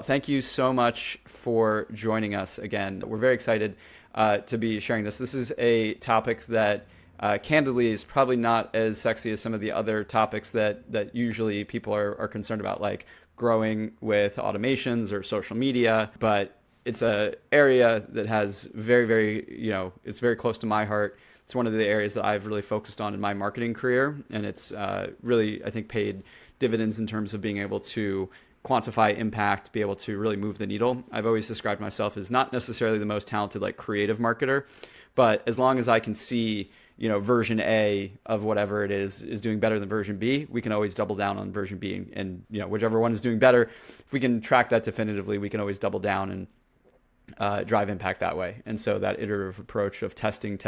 Thank you so much for joining us again. We're very excited to be sharing this. This is a topic that candidly is probably not as sexy as some of the other topics that usually people are concerned about, like growing with automations or social media. But it's an area that has it's very close to my heart. It's one of the areas that I've really focused on in my marketing career. And it's really, I think, paid dividends in terms of being able to quantify impact, be able to really move the needle. I've always described myself as not necessarily the most talented, like creative marketer, but as long as I can see, version A of whatever it is doing better than version B, we can always double down on version B and whichever one is doing better, if we can track that definitively, we can always double down and drive impact that way. And so that iterative approach of testing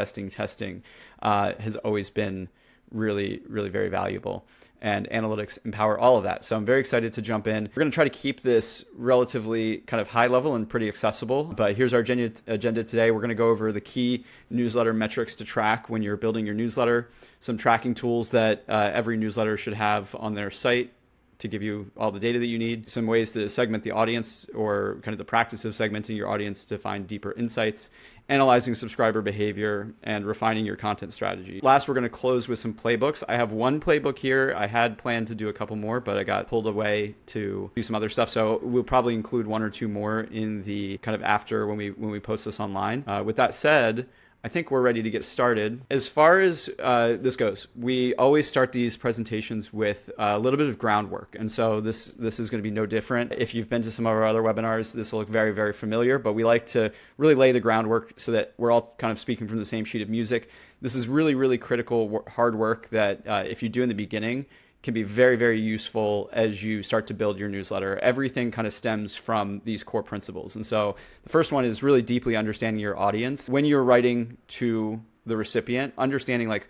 has always been really, really very valuable. And analytics empower all of that. So I'm very excited to jump in. We're going to try to keep this relatively kind of high level and pretty accessible. But here's our agenda today. We're going to go over the key newsletter metrics to track when you're building your newsletter, some tracking tools that every newsletter should have on their site to give you all the data that you need, some ways to segment the audience or kind of the practice of segmenting your audience to find deeper insights, analyzing subscriber behavior, and refining your content strategy. Last, we're going to close with some playbooks. I have one playbook here. I had planned to do a couple more, but I got pulled away to do some other stuff. So we'll probably include one or two more in the kind of after when we post this online. With that said, I think we're ready to get started. As far as this goes, we always start these presentations with a little bit of groundwork. And so this is going to be no different. If you've been to some of our other webinars, this will look very, very familiar, but we like to really lay the groundwork so that we're all kind of speaking from the same sheet of music. This is really, really critical hard work that if you do in the beginning, can be very, very useful as you start to build your newsletter. Everything kind of stems from these core principles. And so the first one is really deeply understanding your audience. When you're writing to the recipient, understanding like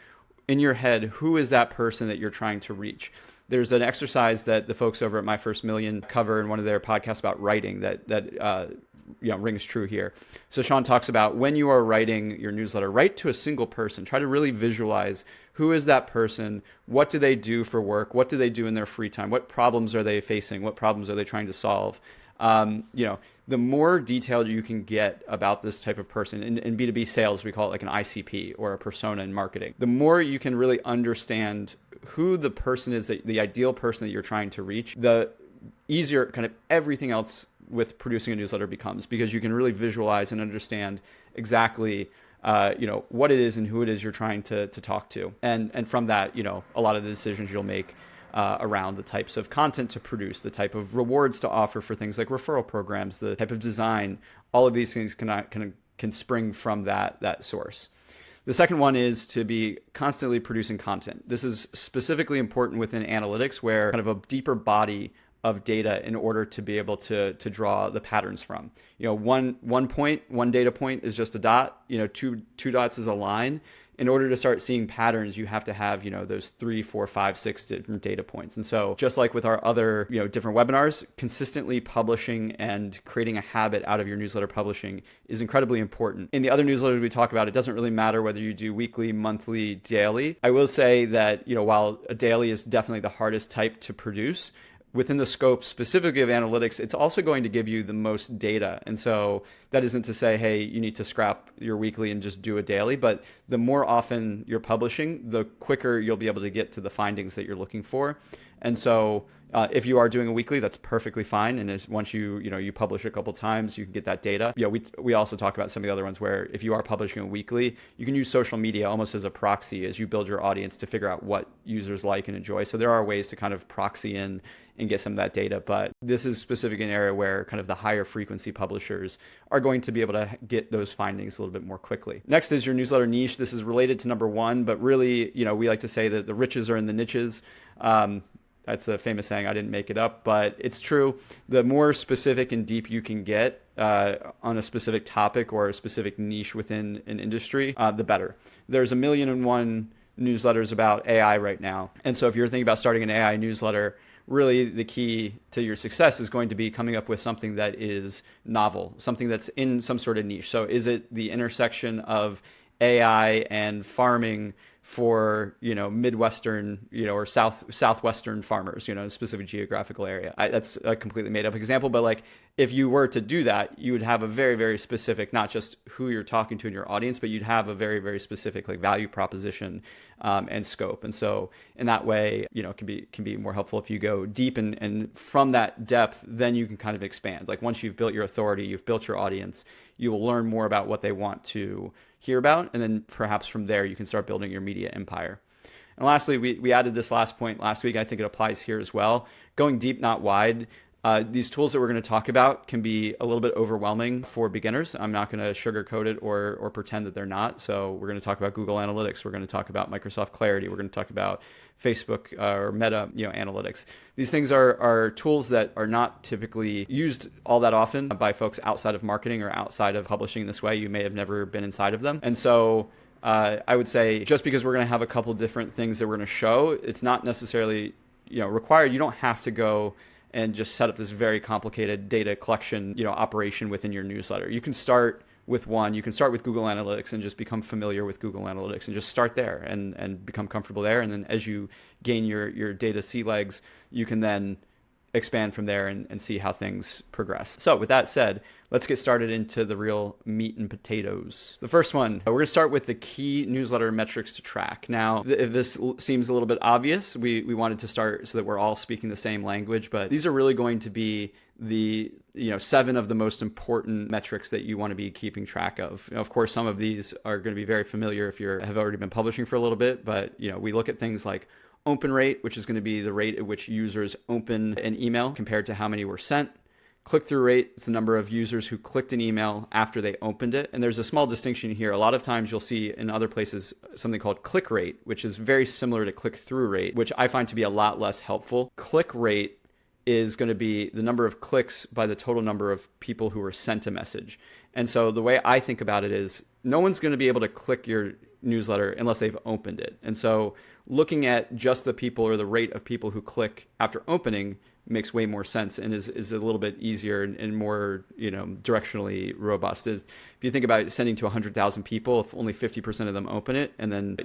in your head, who is that person that you're trying to reach? There's an exercise that the folks over at My First Million cover in one of their podcasts about writing that rings true here. So Sean talks about when you are writing your newsletter, write to a single person. Try to really visualize who is that person, what do they do for work, what do they do in their free time, what problems are they facing, what problems are they trying to solve. The more detailed you can get about this type of person, in B2B sales, we call it like an ICP or a persona in marketing. The more you can really understand who the person is, the ideal person that you're trying to reach, the easier kind of everything else with producing a newsletter becomes, because you can really visualize and understand exactly what it is and who it is you're trying to talk to. And from that, a lot of the decisions you'll make around the types of content to produce, the type of rewards to offer for things like referral programs, the type of design, all of these things can spring from that source. The second one is to be constantly producing content. This is specifically important within analytics, where kind of a deeper body of data in order to be able to draw the patterns from. One data point is just a dot. Two dots is a line. In order to start seeing patterns, you have to have those 3, 4, 5, 6 different data points. And so just like with our other different webinars, consistently publishing and creating a habit out of your newsletter publishing is incredibly important. In the other newsletters we talk about, it doesn't really matter whether you do weekly, monthly, daily. I will say that while a daily is definitely the hardest type to produce, within the scope specifically of analytics, it's also going to give you the most data. And so that isn't to say, hey, you need to scrap your weekly and just do a daily, but the more often you're publishing, the quicker you'll be able to get to the findings that you're looking for. And so if you are doing a weekly, that's perfectly fine. And once you publish a couple times, you can get that data. We also talk about some of the other ones where if you are publishing a weekly, you can use social media almost as a proxy as you build your audience to figure out what users like and enjoy. So there are ways to kind of proxy in and get some of that data. But this is specific an area where kind of the higher frequency publishers are going to be able to get those findings a little bit more quickly. Next is your newsletter niche. This is related to number one, but really, we like to say that the riches are in the niches. That's a famous saying. I didn't make it up, but it's true. The more specific and deep you can get on a specific topic or a specific niche within an industry, the better. There's 1,000,001 newsletters about AI right now. And so if you're thinking about starting an AI newsletter, really the key to your success is going to be coming up with something that is novel, something that's in some sort of niche. So is it the intersection of AI and farming for Midwestern or southwestern farmers, a specific geographical area? That's a completely made up example, but like if you were to do that, you would have a very, very specific, not just who you're talking to in your audience, but you'd have a very, very specific like value proposition and scope. And so in that way, it can be more helpful if you go deep, and from that depth, then you can kind of expand. Like once you've built your authority, you've built your audience, you will learn more about what they want to hear about. And then perhaps from there, you can start building your media empire. And lastly, we added this last point last week. I think it applies here as well. Going deep, not wide. These tools that we're going to talk about can be a little bit overwhelming for beginners. I'm not going to sugarcoat it or pretend that they're not. So we're going to talk about Google Analytics. We're going to talk about Microsoft Clarity. We're going to talk about Facebook or Meta, analytics. These things are tools that are not typically used all that often by folks outside of marketing or outside of publishing this way. You may have never been inside of them. And so I would say just because we're going to have a couple different things that we're going to show, it's not necessarily required. You don't have to go and just set up this very complicated data collection, operation within your newsletter. You can start with one. You can start with Google Analytics and just become familiar with Google Analytics and just start there and become comfortable there. And then as you gain your data sea legs, you can then expand from there and see how things progress. So with that said, let's get started into the real meat and potatoes. The first one, we're going to start with the key newsletter metrics to track. Now, if this seems a little bit obvious, we wanted to start so that we're all speaking the same language, but these are really going to be the 7 of the most important metrics that you want to be keeping track of. Of course, some of these are going to be very familiar if you have already been publishing for a little bit, but we look at things like open rate, which is going to be the rate at which users open an email compared to how many were sent. Click-through rate is the number of users who clicked an email after they opened it. And there's a small distinction here. A lot of times you'll see in other places something called click rate, which is very similar to click-through rate, which I find to be a lot less helpful. Click rate is going to be the number of clicks by the total number of people who were sent a message. And so the way I think about it is no one's going to be able to click your newsletter unless they've opened it. And so looking at just the people or the rate of people who click after opening makes way more sense and is a little bit easier and more, directionally robust. If you think about sending to 100,000 people, if only 50% of them open it and then,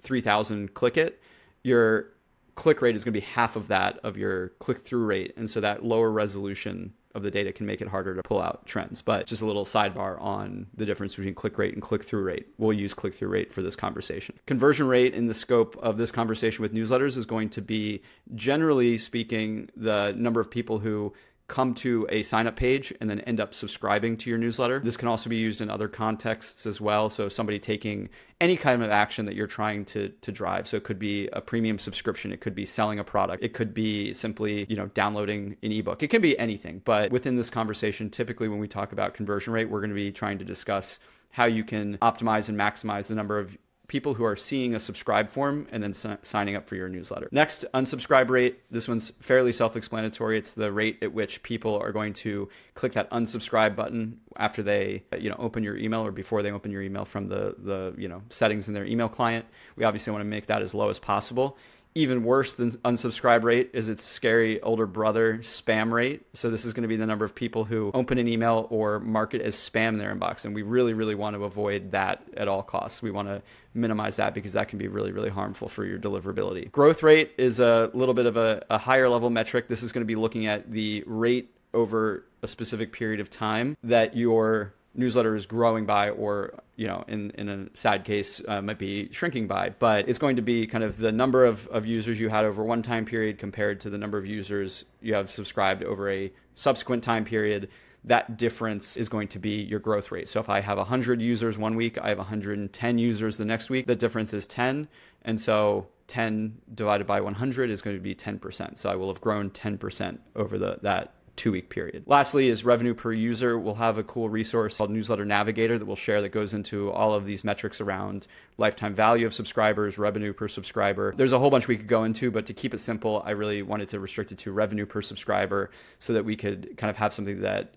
3,000 click it, your click rate is going to be half of that of your click-through rate. And so that lower resolution of the data can make it harder to pull out trends. But just a little sidebar on the difference between click rate and click-through rate. We'll use click-through rate for this conversation. Conversion rate in the scope of this conversation with newsletters is going to be, generally speaking, the number of people who come to a sign-up page and then end up subscribing to your newsletter. This can also be used in other contexts as well. So somebody taking any kind of action that you're trying to drive. So it could be a premium subscription. It could be selling a product. It could be simply, downloading an ebook. It can be anything. But within this conversation, typically when we talk about conversion rate, we're going to be trying to discuss how you can optimize and maximize the number of people who are seeing a subscribe form and then signing up for your newsletter. Next, unsubscribe rate. This one's fairly self-explanatory. It's the rate at which people are going to click that unsubscribe button after they, open your email or before they open your email from the settings in their email client. We obviously want to make that as low as possible. Even worse than unsubscribe rate is its scary older brother, spam rate. So this is going to be the number of people who open an email or mark it as spam in their inbox. And we really, really want to avoid that at all costs. We want to minimize that because that can be really, really harmful for your deliverability. Growth rate is a little bit of a higher level metric. This is going to be looking at the rate over a specific period of time that your newsletter is growing by, or in a sad case might be shrinking by, but it's going to be kind of the number of users you had over one time period compared to the number of users you have subscribed over a subsequent time period. That difference is going to be your growth rate. So if I have 100 users one week, I have 110 users the next week, the difference is 10. And so 10 divided by 100 is going to be 10%. So I will have grown 10% over that 2-week period. Lastly is revenue per user. We'll have a cool resource called Newsletter Navigator that we'll share that goes into all of these metrics around lifetime value of subscribers, revenue per subscriber. There's a whole bunch we could go into, but to keep it simple, I really wanted to restrict it to revenue per subscriber so that we could kind of have something that,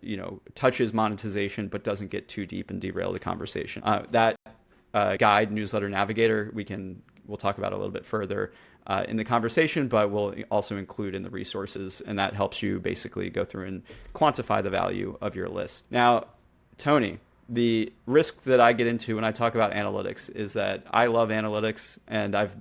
touches monetization, but doesn't get too deep and derail the conversation. That guide, Newsletter Navigator, we'll talk about a little bit further in the conversation, but we'll also include in the resources, and that helps you basically go through and quantify the value of your list. Now, Tony, the risk that I get into when I talk about analytics is that I love analytics and I've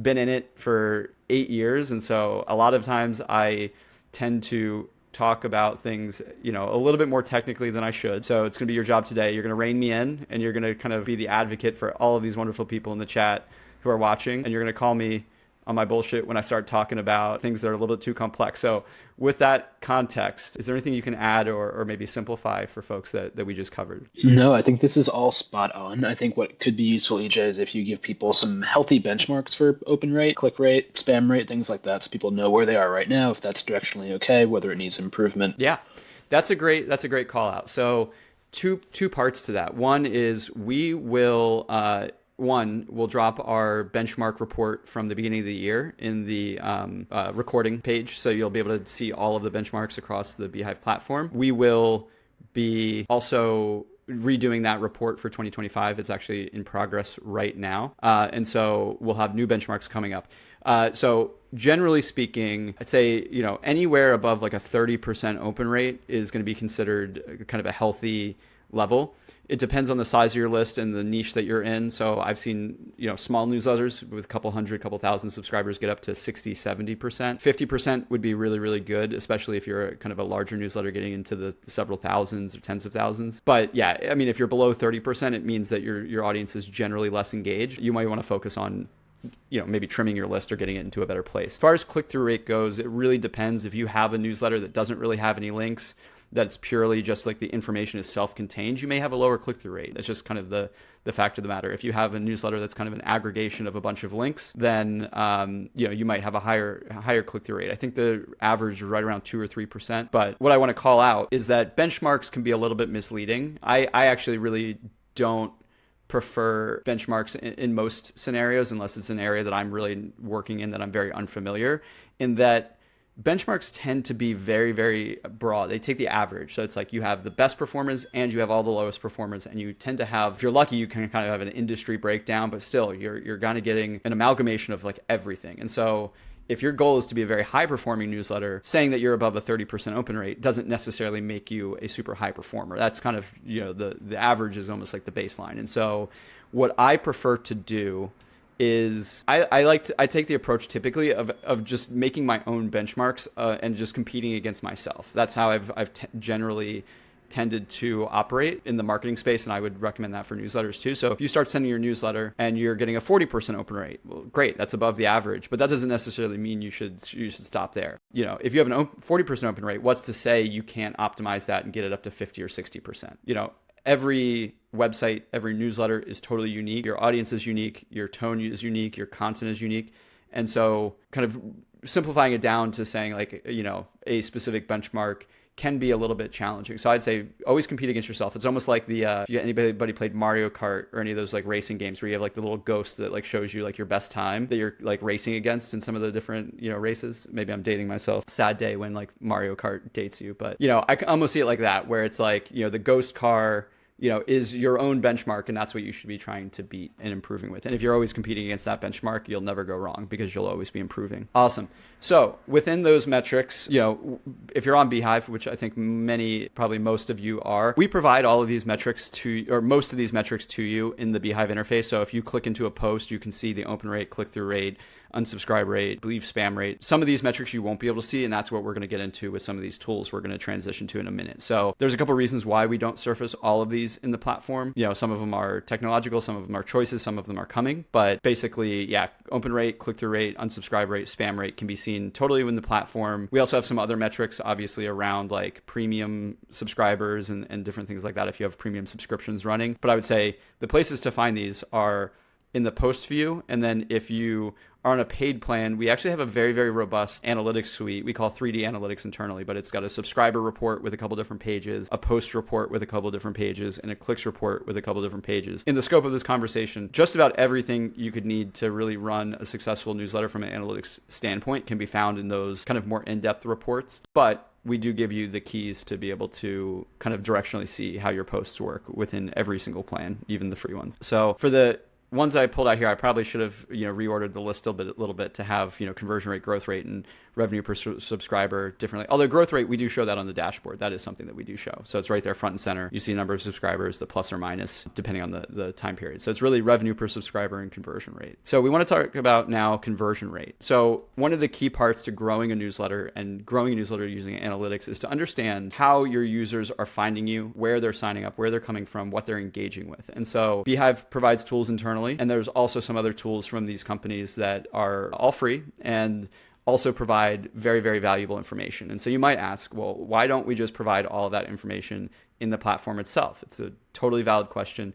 been in it for 8 years. And so a lot of times I tend to talk about things, a little bit more technically than I should. So it's going to be your job today. You're going to rein me in, and you're going to kind of be the advocate for all of these wonderful people in the chat who are watching, and you're going to call me on my bullshit when I start talking about things that are a little bit too complex. So with that context, is there anything you can add or maybe simplify for folks that we just covered? No, I think this is all spot on. I think what could be useful, EJ, is if you give people some healthy benchmarks for open rate, click rate, spam rate, things like that, so people know where they are right now, if that's directionally okay, whether it needs improvement. Yeah, that's a great call out. So two parts to that. One is we'll drop our benchmark report from the beginning of the year in the recording page. So you'll be able to see all of the benchmarks across the beehiiv platform. We will be also redoing that report for 2025. It's actually in progress right now. And so we'll have new benchmarks coming up. So generally speaking, I'd say, anywhere above like a 30% open rate is going to be considered kind of a healthy level. It depends on the size of your list and the niche that you're in. So I've seen, small newsletters with a couple thousand subscribers get up to 60, 70%. 50% would be really, really good, especially if you're kind of a larger newsletter getting into the several thousands or tens of thousands. But yeah, I mean, if you're below 30%, it means that your audience is generally less engaged. You might want to focus on maybe trimming your list or getting it into a better place. As far as click-through rate goes, it really depends. If you have a newsletter that doesn't really have any links, that's purely just like the information is self-contained, you may have a lower click-through rate. That's just kind of the fact of the matter. If you have a newsletter that's kind of an aggregation of a bunch of links, then you might have a higher click-through rate. I think the average is right around 2 or 3%. But what I want to call out is that benchmarks can be a little bit misleading. I actually really don't prefer benchmarks in most scenarios, unless it's an area that I'm really working in that I'm very unfamiliar, in that benchmarks tend to be very, very broad. They take the average. So it's like you have the best performers and you have all the lowest performers, and you tend to have, if you're lucky, you can kind of have an industry breakdown, but still you're kind of getting an amalgamation of like everything. And so if your goal is to be a very high performing newsletter, saying that you're above a 30% open rate doesn't necessarily make you a super high performer. That's kind of, the average is almost like the baseline. And so what I prefer to do is I take the approach typically of just making my own benchmarks and just competing against myself. That's how I've generally tended to operate in the marketing space, and I would recommend that for newsletters too. So if you start sending your newsletter and you're getting a 40% open rate, well, great, that's above the average, but that doesn't necessarily mean you should stop there. If you have an 40% open rate, what's to say you can't optimize that and get it up to 50 or 60%? Every website, every newsletter is totally unique. Your audience is unique. Your tone is unique. Your content is unique. And so kind of simplifying it down to saying like, a specific benchmark can be a little bit challenging. So I'd say always compete against yourself. It's almost like if anybody played Mario Kart or any of those like racing games where you have like the little ghost that like shows you like your best time that you're like racing against in some of the different, races. Maybe I'm dating myself. Sad day when like Mario Kart dates you. But, I can almost see it like that, where it's like, the ghost car, is your own benchmark, and that's what you should be trying to beat and improving with. And if you're always competing against that benchmark, you'll never go wrong because you'll always be improving. Awesome. So within those metrics, if you're on beehiiv, which I think probably most of you are, we provide all of these metrics or most of these metrics to you in the beehiiv interface. So if you click into a post, you can see the open rate, click-through rate, unsubscribe rate, I believe spam rate. Some of these metrics you won't be able to see, and that's what we're going to get into with some of these tools we're going to transition to in a minute. So there's a couple reasons why we don't surface all of these in the platform. Some of them are technological, some of them are choices, some of them are coming. But basically, open rate, click-through rate, unsubscribe rate, spam rate can be seen totally in the platform. We also have some other metrics, obviously, around like premium subscribers and different things like that if you have premium subscriptions running. But I would say the places to find these are in the post view, and then if you are on a paid plan, we actually have a very, very robust analytics suite. We call 3D analytics internally, but it's got a subscriber report with a couple different pages, a post report with a couple different pages, and a clicks report with a couple different pages. In the scope of this conversation, just about everything you could need to really run a successful newsletter from an analytics standpoint can be found in those kind of more in-depth reports. But we do give you the keys to be able to kind of directionally see how your posts work within every single plan, even the free ones. So for the ones that I pulled out here, I probably should have, reordered the list a little bit to have, conversion rate, growth rate, and revenue per subscriber differently. Although growth rate, we do show that on the dashboard. That is something that we do show. So it's right there front and center. You see number of subscribers, the plus or minus, depending on the time period. So it's really revenue per subscriber and conversion rate. So we want to talk about now conversion rate. So one of the key parts to growing a newsletter and growing a newsletter using analytics is to understand how your users are finding you, where they're signing up, where they're coming from, what they're engaging with. And so beehiiv provides tools internally, and there's also some other tools from these companies that are all free and also provide very, very valuable information. And so you might ask, well, why don't we just provide all of that information in the platform itself? It's a totally valid question.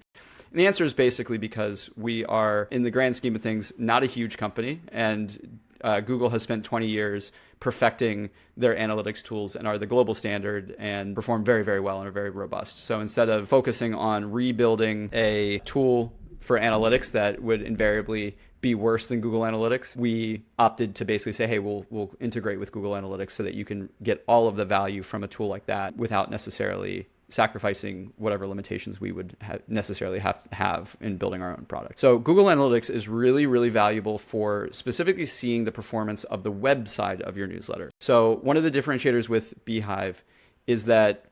And the answer is basically because we are, in the grand scheme of things, not a huge company, and Google has spent 20 years perfecting their analytics tools and are the global standard and perform very, very well and are very robust. So instead of focusing on rebuilding a tool for analytics that would invariably be worse than Google Analytics, we opted to basically say, hey, we'll integrate with Google Analytics so that you can get all of the value from a tool like that without necessarily sacrificing whatever limitations we would necessarily have in building our own product. So Google Analytics is really, really valuable for specifically seeing the performance of the web side of your newsletter. So one of the differentiators with beehiiv is that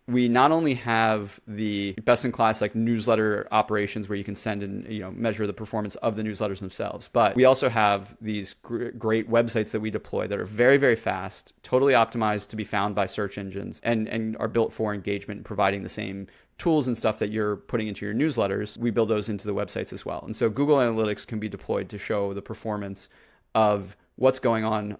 we not only have the best-in-class like newsletter operations where you can send and measure the performance of the newsletters themselves, but we also have these great websites that we deploy that are very, very fast, totally optimized to be found by search engines, and are built for engagement and providing the same tools and stuff that you're putting into your newsletters. We build those into the websites as well. And so Google Analytics can be deployed to show the performance of what's going on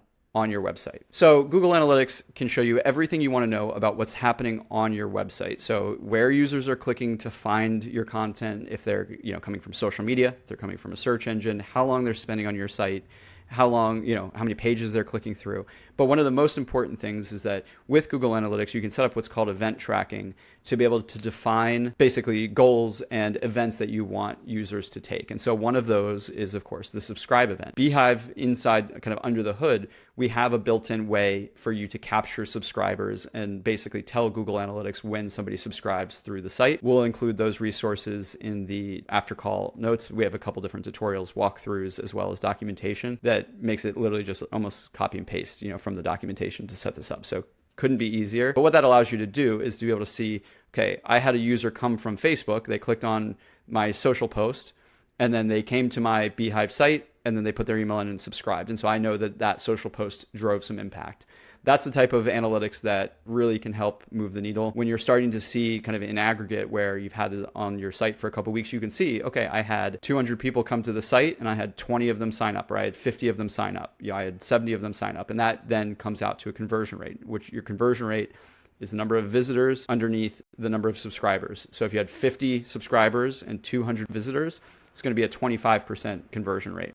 your website. So Google Analytics can show you everything you want to know about what's happening on your website. So where users are clicking to find your content, if they're coming from social media, if they're coming from a search engine, how long they're spending on your site, how long, how many pages they're clicking through. But one of the most important things is that with Google Analytics, you can set up what's called event tracking to be able to define basically goals and events that you want users to take. And so one of those is, of course, the subscribe event. beehiiv, inside, kind of under the hood, we have a built-in way for you to capture subscribers and basically tell Google Analytics when somebody subscribes through the site. We'll include those resources in the after call notes. We have a couple different tutorials, walkthroughs, as well as documentation that makes it literally just almost copy and paste, from the documentation to set this up. So couldn't be easier. But what that allows you to do is to be able to see, okay, I had a user come from Facebook, they clicked on my social post, and then they came to my beehiiv site, and then they put their email in and subscribed. And so I know that social post drove some impact. That's the type of analytics that really can help move the needle. When you're starting to see kind of in aggregate where you've had it on your site for a couple of weeks, you can see, okay, I had 200 people come to the site and I had 20 of them sign up, or I had 50 of them sign up. I had 70 of them sign up. And that then comes out to a conversion rate, which your conversion rate is the number of visitors underneath the number of subscribers. So if you had 50 subscribers and 200 visitors, it's going to be a 25% conversion rate.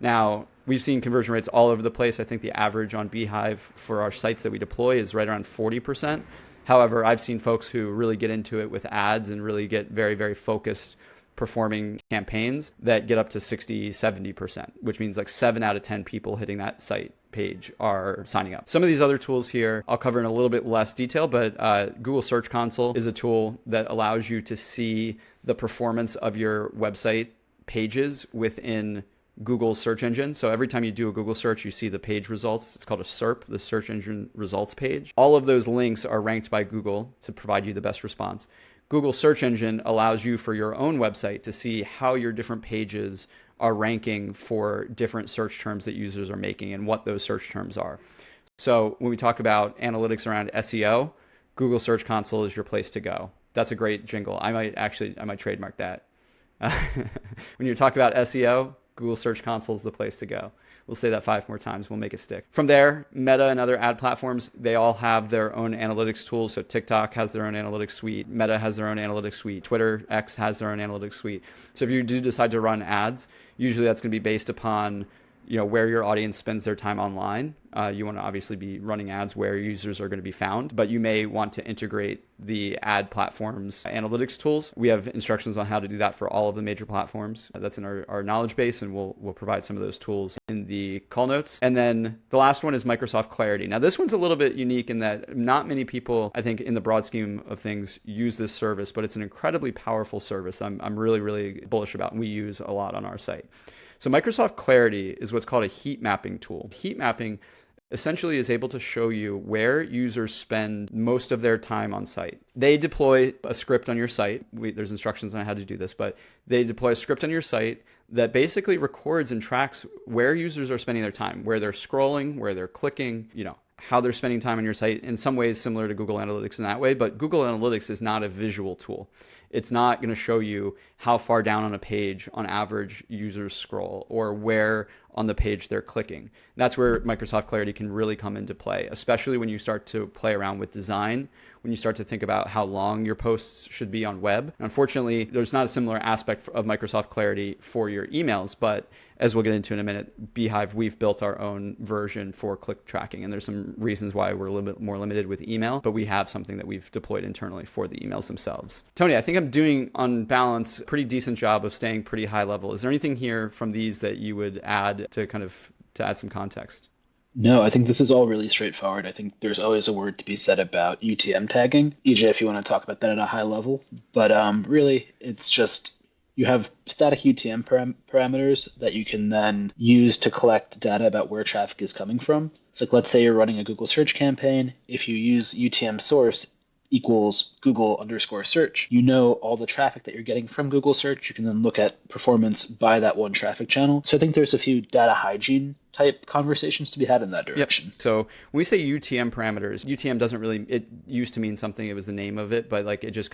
Now, we've seen conversion rates all over the place. I think the average on beehiiv for our sites that we deploy is right around 40%. However, I've seen folks who really get into it with ads and really get very, very focused performing campaigns that get up to 60, 70%, which means like 7 out of 10 people hitting that site page are signing up. Some of these other tools here I'll cover in a little bit less detail, but Google Search Console is a tool that allows you to see the performance of your website pages within Google search engine. So every time you do a Google search, you see the page results. It's called a SERP, the search engine results page. All of those links are ranked by Google to provide you the best response. Google search engine allows you for your own website to see how your different pages are ranking for different search terms that users are making and what those search terms are. So when we talk about analytics around SEO, Google Search Console is your place to go. That's a great jingle. I might trademark that. When you talk about SEO, Google Search Console is the place to go. We'll say that 5 more times. We'll make it stick. From there, Meta and other ad platforms, they all have their own analytics tools. So TikTok has their own analytics suite. Meta has their own analytics suite. Twitter, X has their own analytics suite. So if you do decide to run ads, usually that's going to be based upon where your audience spends their time online. You want to obviously be running ads where users are going to be found, but you may want to integrate the ad platforms analytics tools. We have instructions on how to do that for all of the major platforms. That's in our knowledge base, and we'll provide some of those tools in the call notes. And then the last one is Microsoft Clarity. Now, this one's a little bit unique in that not many people, I think, in the broad scheme of things, use this service, but it's an incredibly powerful service I'm really, really bullish about, and we use a lot on our site. So Microsoft Clarity is what's called a heat mapping tool. Heat mapping essentially is able to show you where users spend most of their time on site. They deploy a script on your site. There's instructions on how to do this, but they deploy a script on your site that basically records and tracks where users are spending their time, where they're scrolling, where they're clicking, how they're spending time on your site, in some ways similar to Google Analytics in that way. But Google Analytics is not a visual tool. It's not going to show you how far down on a page on average users scroll or where on the page they're clicking. That's where Microsoft Clarity can really come into play, especially when you start to play around with design, when you start to think about how long your posts should be on web. Unfortunately, there's not a similar aspect of Microsoft Clarity for your emails, but as we'll get into in a minute, beehiiv, we've built our own version for click tracking, and there's some reasons why we're a little bit more limited with email, but we have something that we've deployed internally for the emails themselves. Tony, I think I'm doing, on balance, a pretty decent job of staying pretty high level. Is there anything here from these that you would add to add some context? No, I think this is all really straightforward. I think there's always a word to be said about UTM tagging. EJ, if you want to talk about that at a high level. But really, it's just you have static UTM parameters that you can then use to collect data about where traffic is coming from. So let's say you're running a Google search campaign. If you use UTM source equals Google_search, you know all the traffic that you're getting from Google search. You can then look at performance by that one traffic channel. So I think there's a few data hygiene type conversations to be had in that direction. Yep. So when we say UTM parameters, UTM doesn't really, it used to mean something, it was the name of it, but it just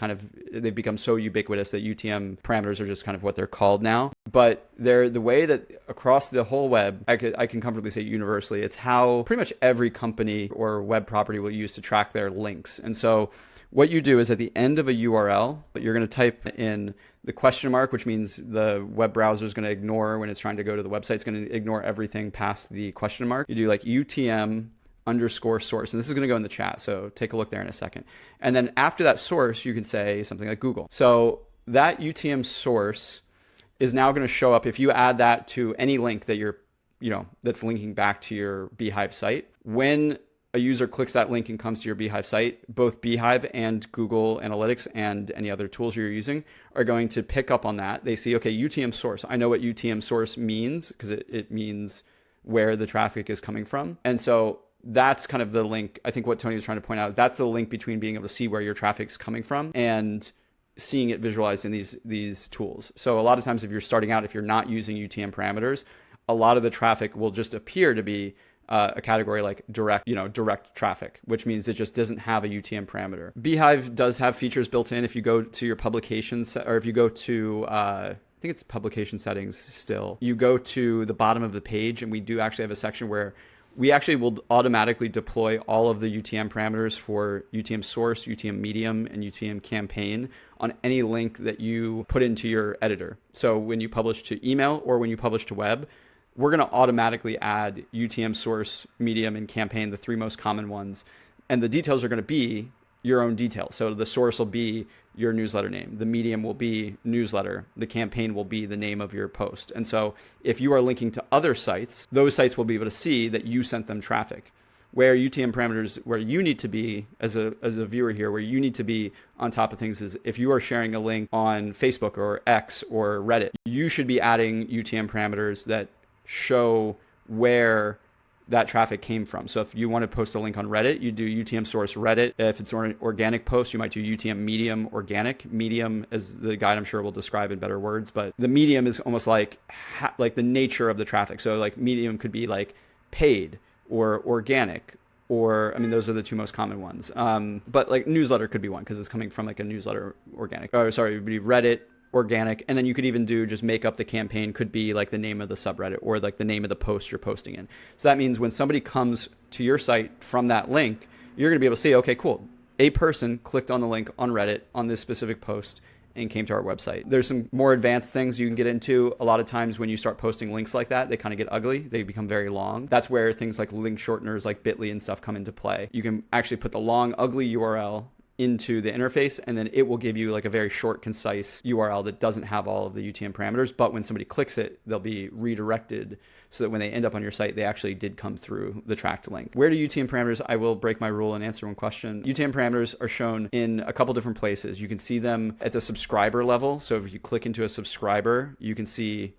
they've become so ubiquitous that UTM parameters are just kind of what they're called now. But they're the way that across the whole web, I can comfortably say universally, it's how pretty much every company or web property will use to track their links. And so what you do is at the end of a URL, you're going to type in the question mark, which means the web browser is going to ignore when it's trying to go to the website. It's going to ignore everything past the question mark. You do UTM_source. And this is going to go in the chat, so take a look there in a second. And then after that source, you can say something like Google. So that UTM source is now going to show up if you add that to any link that that's linking back to your beehiiv site. When a user clicks that link and comes to your beehiiv site, both beehiiv and Google Analytics and any other tools you're using are going to pick up on that. They see, okay, UTM source. I know what UTM source means because it means where the traffic is coming from. And so that's kind of the link. I think what Tony was trying to point out is that's the link between being able to see where your traffic's coming from and seeing it visualized in these tools. So a lot of times if you're starting out, if you're not using UTM parameters, a lot of the traffic will just appear to be a category like direct traffic, which means it just doesn't have a UTM parameter. beehiiv does have features built in. If you go to your publications, or if you go to, I think it's publication settings still, you go to the bottom of the page, and we do actually have a section where we actually will automatically deploy all of the UTM parameters for UTM source, UTM medium, and UTM campaign on any link that you put into your editor. So when you publish to email or when you publish to web, we're going to automatically add UTM source, medium, and campaign, the three most common ones. And the details are going to be your own details. So the source will be your newsletter name. The medium will be newsletter. The campaign will be the name of your post. And so if you are linking to other sites, those sites will be able to see that you sent them traffic. Where UTM parameters, where you need to be as a viewer here, where you need to be on top of things is if you are sharing a link on Facebook or X or Reddit, you should be adding UTM parameters that show where that traffic came from. So if you want to post a link on Reddit, you do UTM source Reddit. If it's an organic post, you might do UTM medium organic. Medium, as the guide I'm sure will describe in better words, but the medium is almost like the nature of the traffic. So like medium could be like paid or organic, or those are the two most common ones. But like newsletter could be one because it's coming from like a newsletter organic. It would be Reddit organic. And then you could even just make up the campaign could be like the name of the subreddit or like the name of the post you're posting in. So that means when somebody comes to your site from that link, you're going to be able to see, okay, cool. A person clicked on the link on Reddit on this specific post and came to our website. There's some more advanced things you can get into. A lot of times when you start posting links like that, they kind of get ugly. They become very long. That's where things like link shorteners like Bitly and stuff come into play. You can actually put the long, ugly URL into the interface, and then it will give you like a very short, concise URL that doesn't have all of the UTM parameters. But when somebody clicks it, they'll be redirected so that when they end up on your site, they actually did come through the tracked link. Where do UTM parameters? I will break my rule and answer one question. UTM parameters are shown in a couple different places. You can see them at the subscriber level. So if you click into a subscriber, you can see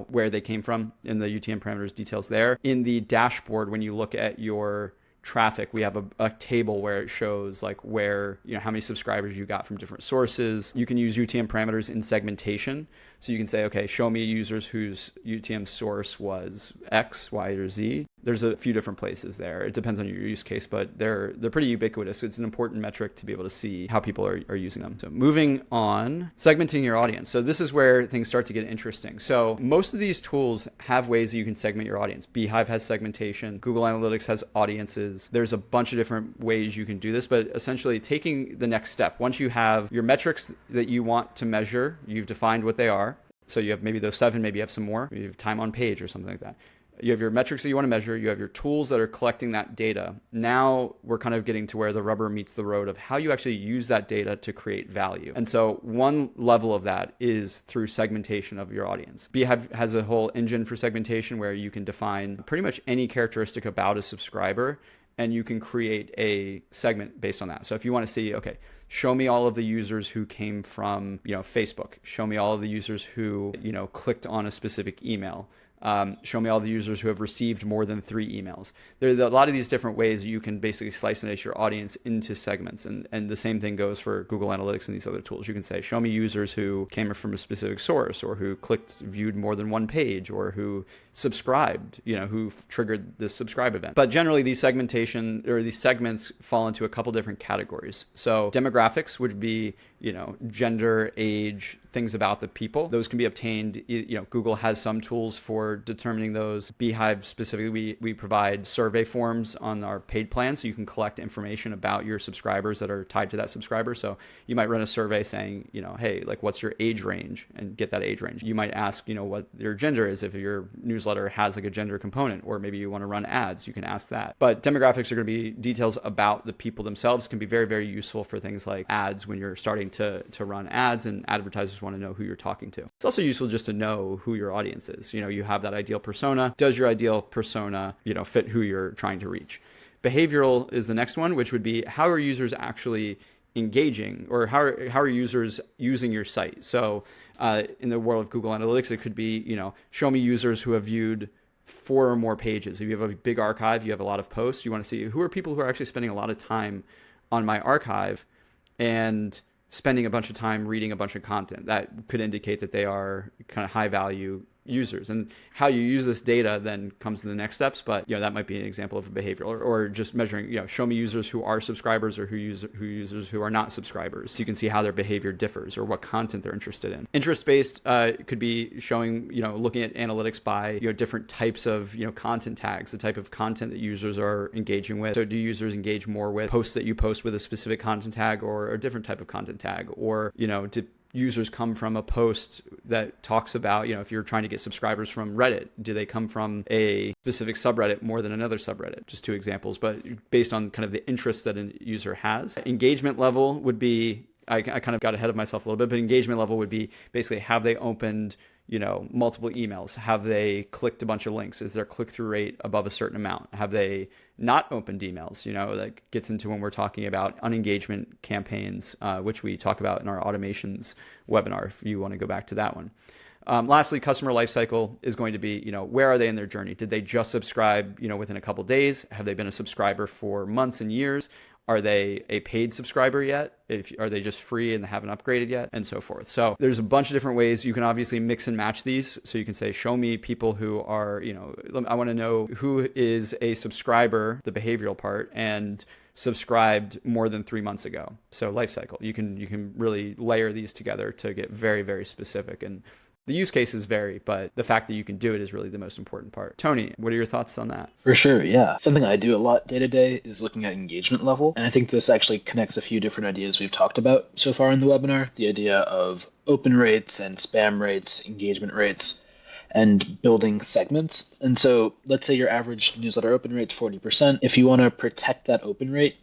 where they came from in the UTM parameters details there. In the dashboard, when you look at your traffic, we have a table where it shows like where, how many subscribers you got from different sources. You can use UTM parameters in segmentation. So you can say, okay, show me users whose UTM source was X, Y, or Z. There's a few different places there. It depends on your use case, but they're pretty ubiquitous. It's an important metric to be able to see how people are using them. So moving on, segmenting your audience. So this is where things start to get interesting. So most of these tools have ways that you can segment your audience. Beehiiv has segmentation. Google Analytics has audiences. There's a bunch of different ways you can do this, but essentially taking the next step. Once you have your metrics that you want to measure, you've defined what they are. So you have maybe those 7, maybe you have some more. You have time on page or something like that. You have your metrics that you want to measure. You have your tools that are collecting that data. Now we're kind of getting to where the rubber meets the road of how you actually use that data to create value. And so one level of that is through segmentation of your audience. Beehiiv has a whole engine for segmentation where you can define pretty much any characteristic about a subscriber, and you can create a segment based on that. So if you want to see, okay, show me all of the users who came from, Facebook. Show me all of the users who, clicked on a specific email. Show me all the users who have received more than 3 emails. There's a lot of these different ways you can basically slice and dice your audience into segments. And the same thing goes for Google Analytics and these other tools. You can say, show me users who came from a specific source, or who viewed more than one page, or who subscribed, who triggered this subscribe event. But generally these these segments fall into a couple different categories. So demographics would be, gender, age, things about the people. Those can be obtained. Google has some tools for determining those. Beehiiv specifically, we provide survey forms on our paid plan, so you can collect information about your subscribers that are tied to that subscriber. So you might run a survey saying, hey, like, what's your age range, and get that age range. You might ask, what your gender is if your newsletter has like a gender component, or maybe you want to run ads, you can ask that. But demographics are going to be details about the people themselves. Can be very, very useful for things like ads when you're starting to run ads and advertisers want to know who you're talking to. It's also useful just to know who your audience is. You have that ideal persona. Does your ideal persona, fit who you're trying to reach? Behavioral is the next one, which would be how are users actually engaging, or how are users using your site? So in the world of Google Analytics, it could be, show me users who have viewed 4 or more pages. If you have a big archive, you have a lot of posts, you want to see who are people who are actually spending a lot of time on my archive and spending a bunch of time reading a bunch of content. That could indicate that they are kind of high value users. And how you use this data then comes to the next steps, but that might be an example of a behavioral, or just measuring, show me users who are subscribers, or users who are not subscribers, so you can see how their behavior differs or what content they're interested in. Interest-based could be showing, looking at analytics by different types of content tags, the type of content that users are engaging with. So do users engage more with posts that you post with a specific content tag, or a different type of content tag, or do users come from a post that talks about, if you're trying to get subscribers from Reddit, do they come from a specific subreddit more than another subreddit? Just 2 examples, but based on kind of the interest that a user has. Engagement level would be, I kind of got ahead of myself a little bit, but engagement level would be basically, have they opened multiple emails? Have they clicked a bunch of links? Is their click-through rate above a certain amount? Have they not opened emails? That gets into when we're talking about unengagement campaigns, which we talk about in our automations webinar, if you want to go back to that one. Lastly, customer lifecycle is going to be, where are they in their journey? Did they just subscribe, within a couple of days? Have they been a subscriber for months and years? Are they a paid subscriber yet? Are they just free and haven't upgraded yet? And so forth. So there's a bunch of different ways you can obviously mix and match these. So you can say, show me people who are, I want to know who is a subscriber, the behavioral part, and subscribed more than 3 months ago. So life cycle, you can really layer these together to get very, very specific. And The use cases vary, but the fact that you can do it is really the most important part. Tony, what are your thoughts on that? For sure, yeah. Something I do a lot day to day is looking at engagement level. And I think this actually connects a few different ideas we've talked about so far in the webinar. The idea of open rates and spam rates, engagement rates, and building segments. And so let's say your average newsletter open rate's 40%. If you want to protect that open rate,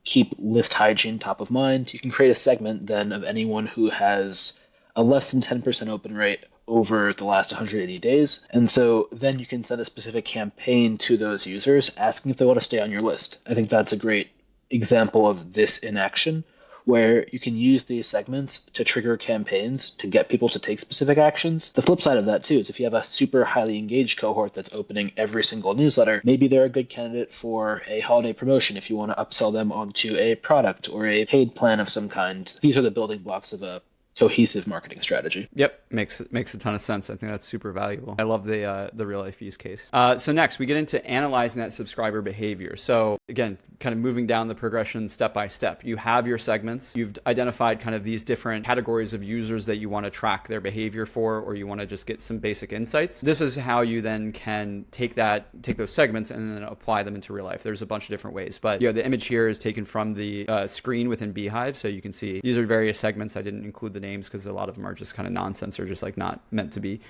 keep list hygiene top of mind, you can create a segment then of anyone who has a less than 10% open rate over the last 180 days. And so then you can send a specific campaign to those users asking if they want to stay on your list. I think that's a great example of this in action, where you can use these segments to trigger campaigns to get people to take specific actions. The flip side of that too is if you have a super highly engaged cohort that's opening every single newsletter, maybe they're a good candidate for a holiday promotion if you want to upsell them onto a product or a paid plan of some kind. These are the building blocks of a cohesive marketing strategy. Yep, makes a ton of sense. I think that's super valuable. I love the real life use case. So next, we get into analyzing that subscriber behavior. So again, kind of moving down the progression step by step. You have your segments. You've identified kind of these different categories of users that you want to track their behavior for, or you want to just get some basic insights. This is how you then can take those segments and then apply them into real life. There's a bunch of different ways, but the image here is taken from the screen within beehiiv, so you can see these are various segments. I didn't include the names because a lot of them are just kind of nonsense or just like not meant to be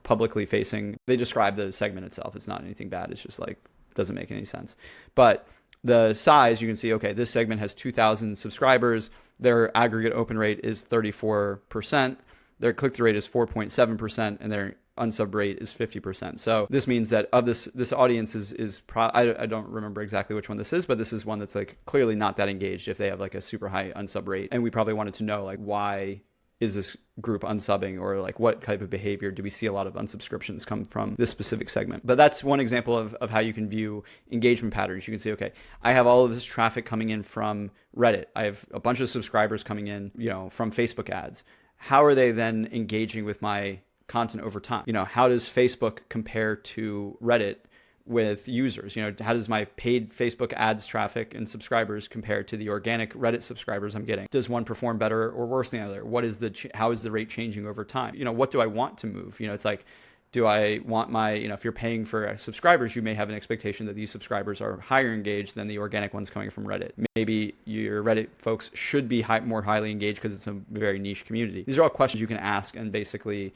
publicly facing. They describe the segment itself. It's not anything bad. It's just like doesn't make any sense. But the size, you can see, okay, this segment has 2,000 subscribers. Their aggregate open rate is 34%. Their click-through rate is 4.7%, and their unsub rate is 50%. So this means that of this audience I don't remember exactly which one this is, but this is one that's like clearly not that engaged if they have like a super high unsub rate. And we probably wanted to know like why is this group unsubbing, or like what type of behavior do we see a lot of unsubscriptions come from this specific segment. But that's one example of how you can view engagement patterns. You can see, okay, I have all of this traffic coming in from Reddit. I have a bunch of subscribers coming in, from Facebook ads. How are they then engaging with my content over time? How does Facebook compare to Reddit with users? How does my paid Facebook ads traffic and subscribers compare to the organic Reddit subscribers I'm getting? Does one perform better or worse than the other? How is the rate changing over time? What do I want to move? It's like, do I want my, if you're paying for subscribers, you may have an expectation that these subscribers are higher engaged than the organic ones coming from Reddit. Maybe your Reddit folks should be more highly engaged because it's a very niche community. These are all questions you can ask, and basically,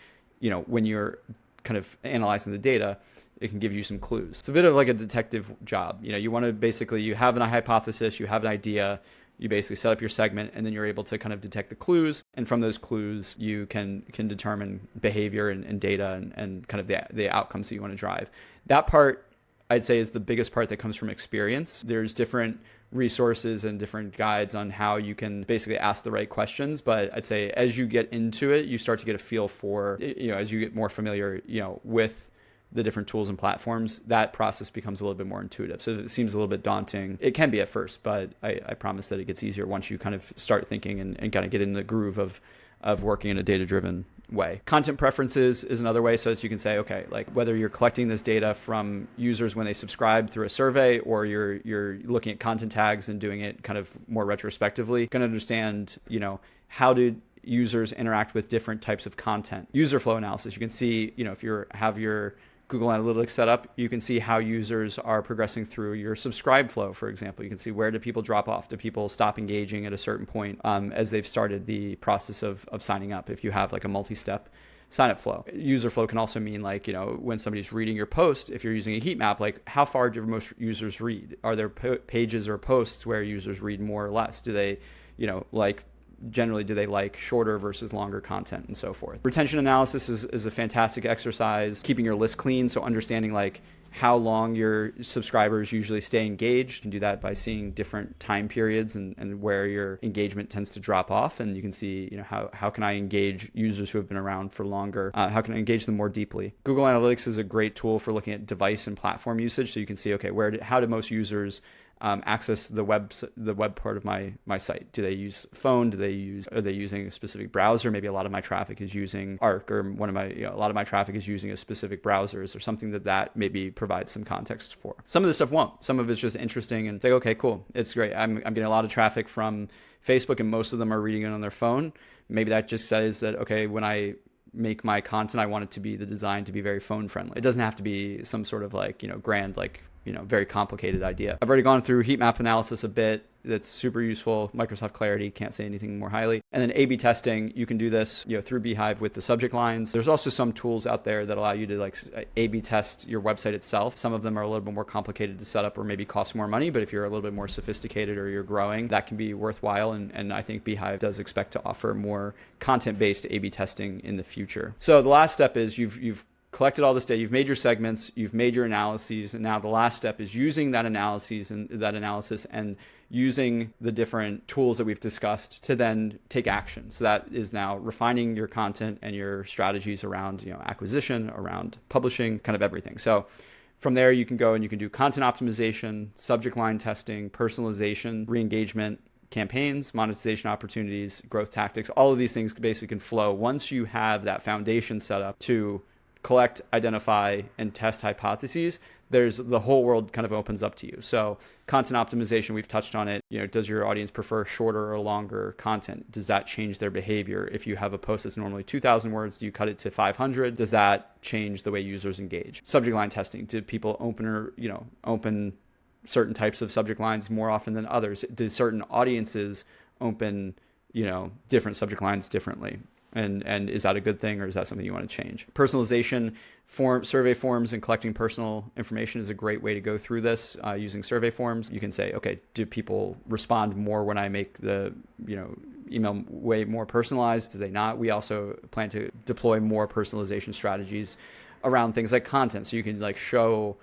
when you're kind of analyzing the data, it can give you some clues. It's a bit of like a detective job. You want to basically, you have a hypothesis, you have an idea, you basically set up your segment, and then you're able to kind of detect the clues. And from those clues, you can determine behavior and data and kind of the outcomes that you want to drive. That part, I'd say, is the biggest part that comes from experience. There's different resources and different guides on how you can basically ask the right questions. But I'd say as you get into it, you start to get a feel for, as you get more familiar, with the different tools and platforms, that process becomes a little bit more intuitive. So it seems a little bit daunting. It can be at first, but I promise that it gets easier once you kind of start thinking and kind of get in the groove of working in a data-driven way. Content preferences is another way, so that you can say, okay, like whether you're collecting this data from users when they subscribe through a survey, or you're looking at content tags and doing it kind of more retrospectively, you can understand, how do users interact with different types of content. User flow analysis, you can see, if you have your Google Analytics set up, you can see how users are progressing through your subscribe flow, for example. You can see where do people drop off? Do people stop engaging at a certain point as they've started the process of signing up, if you have like a multi-step sign-up flow. User flow can also mean like, when somebody's reading your post, if you're using a heat map, like how far do most users read? Are there pages or posts where users read more or less? Do they, generally, do they like shorter versus longer content, and so forth? Retention analysis is a fantastic exercise, keeping your list clean. So understanding like how long your subscribers usually stay engaged. You can do that by seeing different time periods and where your engagement tends to drop off. And you can see, how can I engage users who have been around for longer? How can I engage them more deeply? Google Analytics is a great tool for looking at device and platform usage. So you can see, okay, how do most users access the web part of my site? Do they use phone? Are they using a specific browser? Maybe a lot of my traffic is using Arc, or a lot of my traffic is using a specific browsers, or something that maybe provides some context for. Some of this stuff won't. Some of it's just interesting and say, okay, cool, it's great. I'm getting a lot of traffic from Facebook, and most of them are reading it on their phone. Maybe that just says that, okay, when I make my content, I want it to be the design to be very phone friendly. It doesn't have to be some sort of like, grand, like, very complicated idea. I've already gone through heat map analysis a bit. That's super useful. Microsoft Clarity, can't say anything more highly. And then A/B testing, you can do this, through beehiiv with the subject lines. There's also some tools out there that allow you to like A/B test your website itself. Some of them are a little bit more complicated to set up or maybe cost more money, but if you're a little bit more sophisticated or you're growing, that can be worthwhile. And I think beehiiv does expect to offer more content-based A/B testing in the future. So the last step is you've collected all this data, you've made your segments, you've made your analyses, and now the last step is using that analysis and using the different tools that we've discussed to then take action. So that is now refining your content and your strategies around, acquisition, around publishing, kind of everything. So from there, you can go and you can do content optimization, subject line testing, personalization, re-engagement, campaigns, monetization opportunities, growth tactics. All of these things basically can flow once you have that foundation set up to collect, identify, and test hypotheses. There's the whole world kind of opens up to you. So content optimization, we've touched on it. Does your audience prefer shorter or longer content? Does that change their behavior? If you have a post that's normally 2,000 words, do you cut it to 500? Does that change the way users engage? Subject line testing, do people open certain types of subject lines more often than others? Do certain audiences open, different subject lines differently? And is that a good thing, or is that something you want to change? Personalization, survey forms, and collecting personal information is a great way to go through this using survey forms. You can say, okay, do people respond more when I make the email way more personalized? Do they not? We also plan to deploy more personalization strategies around things like content. So you can like show,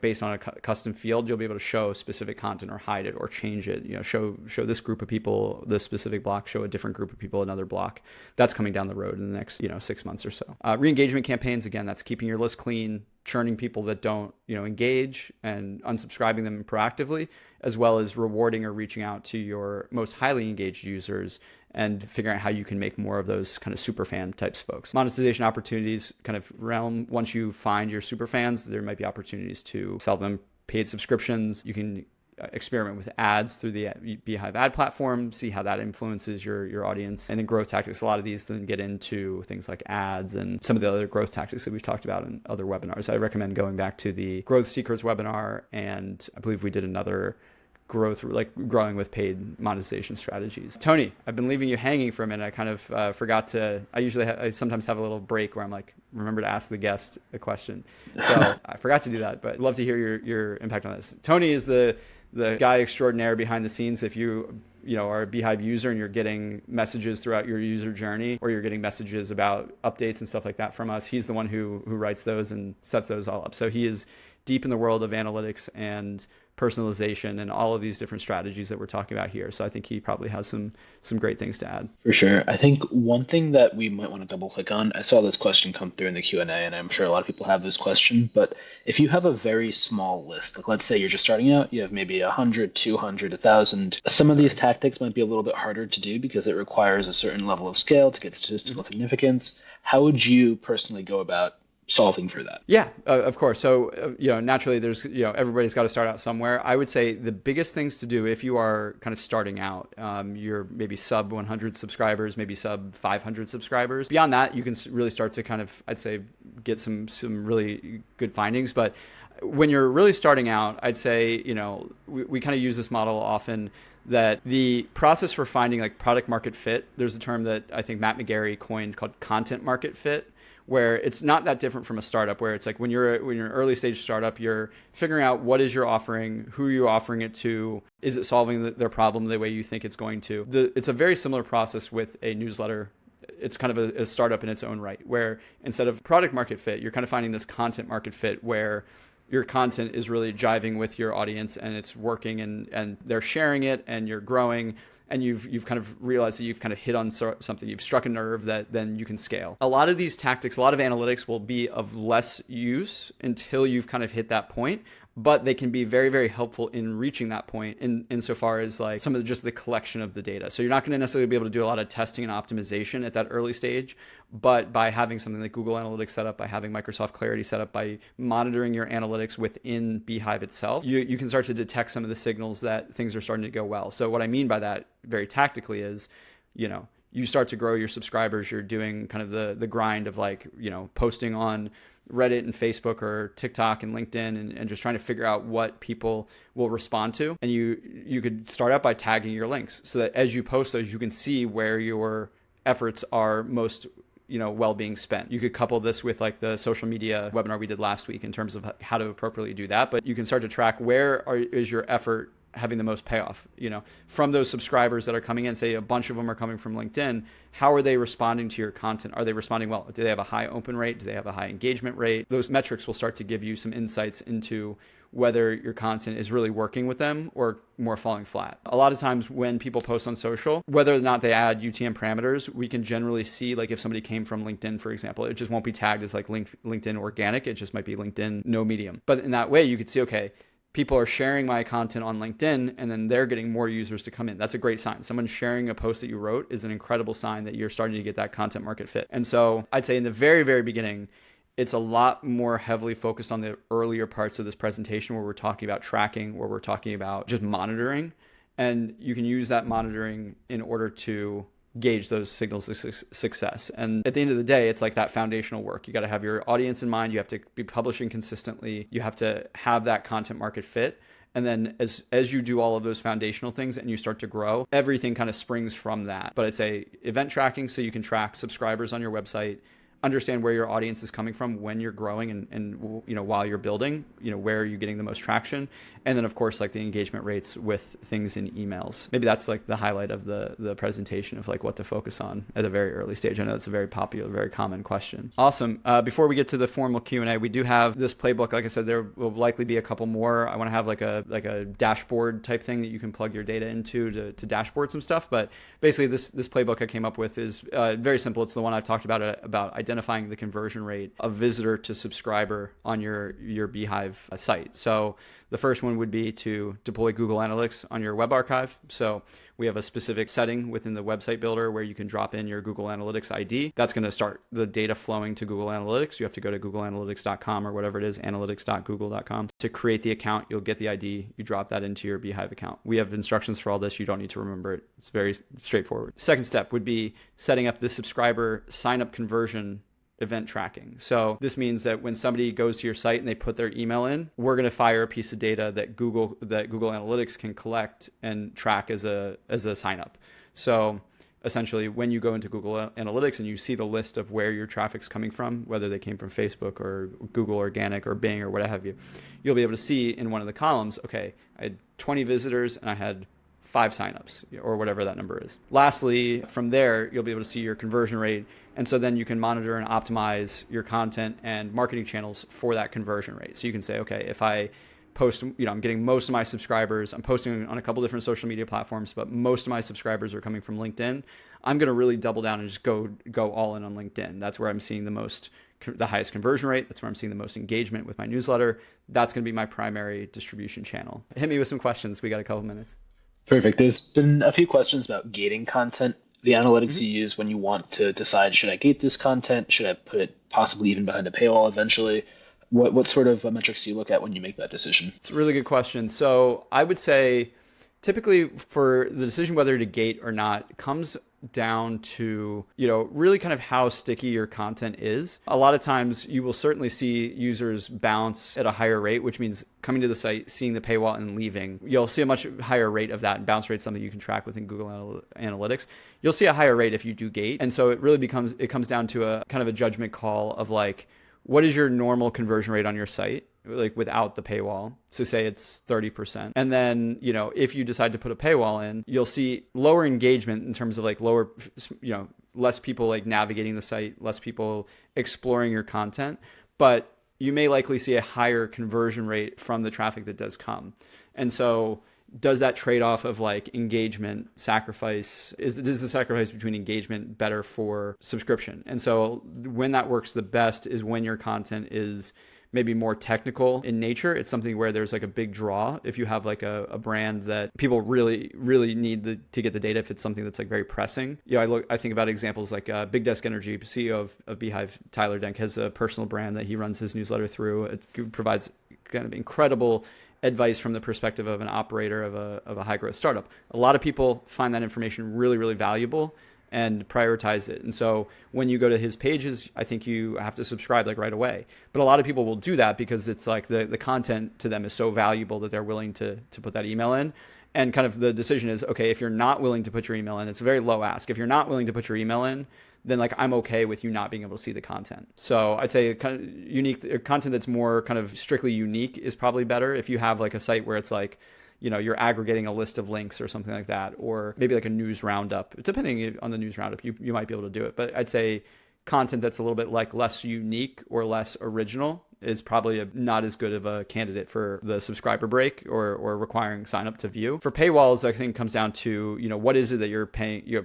based on a custom field, you'll be able to show specific content or hide it or change it. Show this group of people this specific block, show a different group of people another block. That's coming down the road in the next 6 months or so. Re-engagement campaigns, again, that's keeping your list clean, churning people that don't engage and unsubscribing them proactively, as well as rewarding or reaching out to your most highly engaged users and figuring out how you can make more of those kind of super fan types folks. Monetization opportunities kind of realm. Once you find your super fans, there might be opportunities to sell them paid subscriptions. You can experiment with ads through the beehiiv ad platform, see how that influences your audience. And then growth tactics, a lot of these then get into things like ads and some of the other growth tactics that we've talked about in other webinars. I recommend going back to the Growth Seekers webinar, and I believe we did another growing with paid monetization strategies. Tony, I've been leaving you hanging for a minute. I kind of forgot to, I sometimes have a little break where I'm like, remember to ask the guest a question. So I forgot to do that, but I'd love to hear your impact on this. Tony is the guy extraordinaire behind the scenes. If you are a beehiiv user and you're getting messages throughout your user journey, or you're getting messages about updates and stuff like that from us, he's the one who writes those and sets those all up. So he is deep in the world of analytics and personalization and all of these different strategies that we're talking about here. So I think he probably has some great things to add. For sure. I think one thing that we might want to double click on, I saw this question come through in the Q&A, and I'm sure a lot of people have this question, but if you have a very small list, like let's say you're just starting out, you have maybe 100, 200, 1,000, some of these tactics might be a little bit harder to do because it requires a certain level of scale to get statistical significance. How would you personally go about solving for that? Yeah, of course. So, naturally there's, everybody's got to start out somewhere. I would say the biggest things to do if you are kind of starting out, you're maybe sub 100 subscribers, maybe sub 500 subscribers. Beyond that, you can really start to kind of, I'd say, get some really good findings. But when you're really starting out, I'd say, we kind of use this model often, that the process for finding like product market fit, there's a term that I think Matt McGarry coined called content market fit, where it's not that different from a startup, where it's like when you're an early stage startup, you're figuring out what is your offering, who are you offering it to, is it solving their problem the way you think it's going to. It's a very similar process with a newsletter. It's kind of a startup in its own right, where instead of product market fit, you're kind of finding this content market fit where your content is really jiving with your audience and it's working and they're sharing it and you're growing. And you've kind of realized that you've kind of hit on something, you've struck a nerve that then you can scale. A lot of these tactics, a lot of analytics will be of less use until you've kind of hit that point, but they can be very, very helpful in reaching that point insofar as like some of just the collection of the data. So you're not going to necessarily be able to do a lot of testing and optimization at that early stage, but by having something like Google Analytics set up, by having Microsoft Clarity set up, by monitoring your analytics within beehiiv itself, you can start to detect some of the signals that things are starting to go well. So what I mean by that very tactically is, you start to grow your subscribers, you're doing kind of the grind of like, posting on Reddit and Facebook or TikTok and LinkedIn and just trying to figure out what people will respond to. And you could start out by tagging your links so that as you post those, you can see where your efforts are most well being spent. You could couple this with like the social media webinar we did last week in terms of how to appropriately do that. But you can start to track is your effort having the most payoff, from those subscribers that are coming in. Say a bunch of them are coming from LinkedIn. How are they responding to your content? Are they responding well? Do they have a high open rate? Do they have a high engagement rate? Those metrics will start to give you some insights into whether your content is really working with them or more falling flat. A lot of times when people post on social, whether or not they add UTM parameters, we can generally see like if somebody came from LinkedIn, for example, it just won't be tagged as like LinkedIn organic. It just might be LinkedIn no medium. But in that way, you could see, okay, people are sharing my content on LinkedIn and then they're getting more users to come in. That's a great sign. Someone sharing a post that you wrote is an incredible sign that you're starting to get that content market fit. And so I'd say in the very, very beginning, it's a lot more heavily focused on the earlier parts of this presentation where we're talking about tracking, where we're talking about just monitoring. And you can use that monitoring in order to gauge those signals of success. And at the end of the day, it's like that foundational work. You got to have your audience in mind. You have to be publishing consistently. You have to have that content market fit. And then as you do all of those foundational things and you start to grow, everything kind of springs from that. But I'd say event tracking, so you can track subscribers on your website, understand where your audience is coming from when you're growing and while you're building, where are you getting the most traction? And then of course, like the engagement rates with things in emails. Maybe that's like the highlight of the presentation of like what to focus on at a very early stage. I know it's a very popular, very common question. Awesome. Before we get to the formal Q&A, we do have this playbook. Like I said, there will likely be a couple more. I want to have like a dashboard type thing that you can plug your data into to dashboard some stuff. But basically this playbook I came up with is very simple. It's the one I've talked about identifying the conversion rate of visitor to subscriber on your beehiiv site. So the first one would be to deploy Google Analytics on your web archive. So we have a specific setting within the website builder where you can drop in your Google Analytics ID. That's going to start the data flowing to Google Analytics. You have to go to googleanalytics.com or whatever it is, analytics.google.com. To create the account, you'll get the ID. You drop that into your beehiiv account. We have instructions for all this. You don't need to remember it. It's very straightforward. Second step would be setting up the subscriber sign-up conversion event tracking. So this means that when somebody goes to your site and they put their email in, we're going to fire a piece of data that Google Analytics can collect and track as a sign up. So essentially, when you go into Google Analytics and you see the list of where your traffic's coming from, whether they came from Facebook or Google Organic or Bing or what have you, you'll be able to see in one of the columns, okay, I had 20 visitors and I had 5 signups or whatever that number is. Lastly, from there, you'll be able to see your conversion rate. And so then you can monitor and optimize your content and marketing channels for that conversion rate. So you can say, okay, if I post, I'm getting most of my subscribers, I'm posting on a couple different social media platforms, but most of my subscribers are coming from LinkedIn. I'm going to really double down and just go all in on LinkedIn. That's where I'm seeing the highest conversion rate. That's where I'm seeing the most engagement with my newsletter. That's going to be my primary distribution channel. Hit me with some questions. We got a couple minutes. Perfect. There's been a few questions about gating content. The analytics you use when you want to decide, should I gate this content? Should I put it possibly even behind a paywall eventually? What sort of metrics do you look at when you make that decision? It's a really good question. So I would say typically for the decision whether to gate or not, it comes down to, really kind of how sticky your content is. A lot of times you will certainly see users bounce at a higher rate, which means coming to the site, seeing the paywall and leaving. You'll see a much higher rate of that. And bounce rate is something you can track within Google Analytics. You'll see a higher rate if you do gate. And so it comes down to a kind of a judgment call of like, what is your normal conversion rate on your site? Like without the paywall. So say it's 30%. And then, if you decide to put a paywall in, you'll see lower engagement in terms of like lower, less people like navigating the site, less people exploring your content, but you may likely see a higher conversion rate from the traffic that does come. And so does that trade-off of like engagement sacrifice, does the sacrifice between engagement better for subscription? And so when that works the best is when your content is maybe more technical in nature. It's something where there's like a big draw. If you have like a brand that people really, really need to get the data, if it's something that's like very pressing. I think about examples like Big Desk Energy, CEO of beehiiv, Tyler Denk, has a personal brand that he runs his newsletter through. It provides kind of incredible advice from the perspective of an operator of a high growth startup. A lot of people find that information really, really valuable. and prioritize it. And so when you go to his pages, I think you have to subscribe like right away. But a lot of people will do that because it's like the content to them is so valuable that they're willing to put that email in. And kind of the decision is, okay, if you're not willing to put your email in, it's a very low ask. If you're not willing to put your email in, then like I'm okay with you not being able to see the content. So I'd say kind of unique content that's more kind of strictly unique is probably better. If you have like a site where it's like, you're aggregating a list of links or something like that, or maybe like a news roundup, depending on the news roundup, you might be able to do it. But I'd say content that's a little bit like less unique or less original is probably not as good of a candidate for the subscriber break or requiring sign up to view. For paywalls, I think it comes down to, what is it that your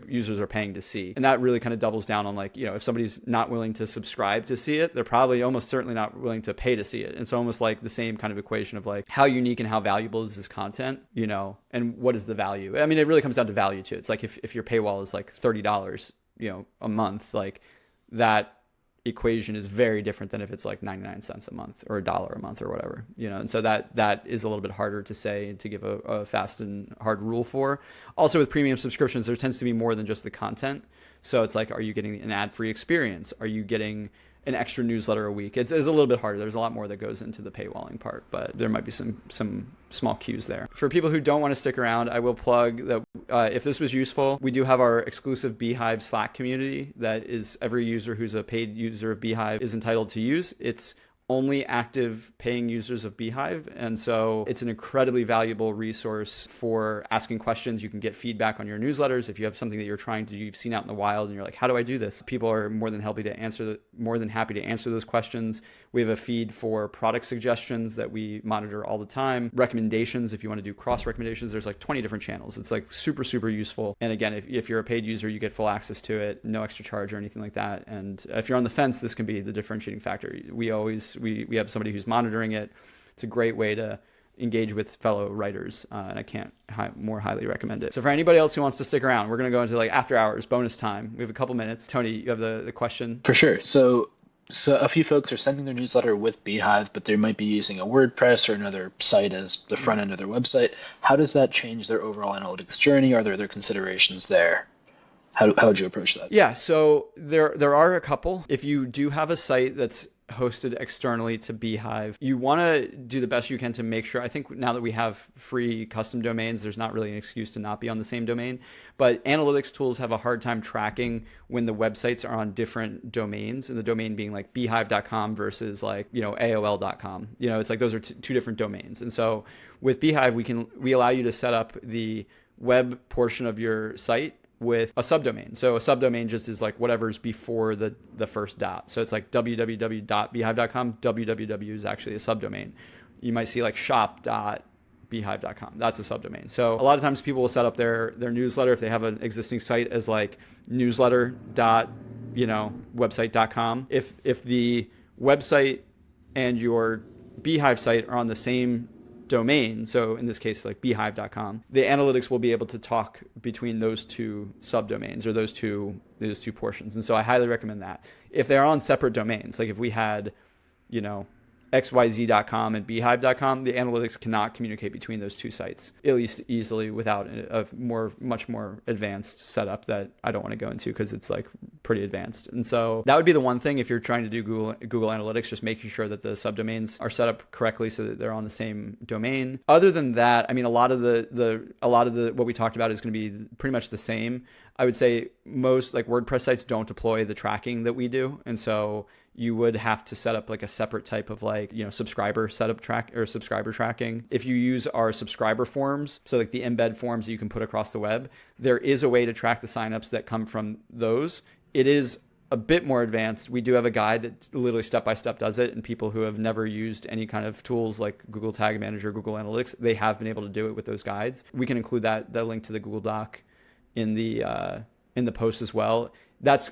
users are paying to see? And that really kind of doubles down on like, if somebody's not willing to subscribe to see it, they're probably almost certainly not willing to pay to see it. And so almost like the same kind of equation of like, how unique and how valuable is this content, and what is the value? I mean, it really comes down to value too. It's like if your paywall is like $30, a month, like that equation is very different than if it's like 99 cents a month or $1 a month or whatever, and so that is a little bit harder to say, to give a fast and hard rule for. Also with premium subscriptions, there tends to be more than just the content. So it's like, are you getting an ad-free experience? Are you getting an extra newsletter a week? It's a little bit harder. There's a lot more that goes into the paywalling part, but there might be some small cues there. For people who don't want to stick around, I will plug that if this was useful, we do have our exclusive beehiiv Slack community that is every user who's a paid user of beehiiv is entitled to use. It's only active paying users of beehiiv. And so it's an incredibly valuable resource for asking questions. You can get feedback on your newsletters. If you have something that you've seen out in the wild and you're like, how do I do this? People are more than happy to answer those questions. We have a feed for product suggestions that we monitor all the time. Recommendations, if you want to do cross recommendations, there's like 20 different channels. It's like super, super useful. And again, if you're a paid user, you get full access to it, no extra charge or anything like that. And if you're on the fence, this can be the differentiating factor. We have somebody who's monitoring it. It's a great way to engage with fellow writers, and I can't more highly recommend it. So for anybody else who wants to stick around, we're going to go into like after hours bonus time. We have a couple minutes. Tony, you have the question? For sure. So a few folks are sending their newsletter with beehiiv, but they might be using a WordPress or another site as the front end of their website. How does that change their overall analytics journey? Are there other considerations there? How would you approach that? Yeah, so there are a couple. If you do have a site that's hosted externally to beehiiv, you want to do the best you can to make sure. I think now that we have free custom domains, there's not really an excuse to not be on the same domain, but analytics tools have a hard time tracking when the websites are on different domains, and the domain being like beehiiv.com versus like, AOL.com. It's like those are two different domains. And so with beehiiv, we allow you to set up the web portion of your site with a subdomain. So a subdomain just is like whatever's before the first dot. So it's like www.beehiiv.com. www is actually a subdomain. You might see like shop.beehiiv.com. That's a subdomain. So a lot of times people will set up their newsletter if they have an existing site as like newsletter.website.com. If the website and your beehiiv site are on the same domain, so in this case like beehiiv.com, the analytics will be able to talk between those two subdomains or those two portions. And so I highly recommend that. If they're on separate domains, like if we had xyz.com and beehiiv.com, the analytics cannot communicate between those two sites, at least easily, without a much more advanced setup that I don't want to go into because it's like pretty advanced. And so that would be the one thing if you're trying to do Google Analytics, just making sure that the subdomains are set up correctly so that they're on the same domain. Other than that, I mean, a lot of the what we talked about is going to be pretty much the same. I would say most like WordPress sites don't deploy the tracking that we do, and so you would have to set up like a separate type of like, subscriber setup track or subscriber tracking. If you use our subscriber forms, so like the embed forms that you can put across the web, there is a way to track the signups that come from those. It is a bit more advanced. We do have a guide that literally step-by-step does it, and people who have never used any kind of tools like Google Tag Manager, Google Analytics, they have been able to do it with those guides. We can include that link to the Google Doc in the post as well.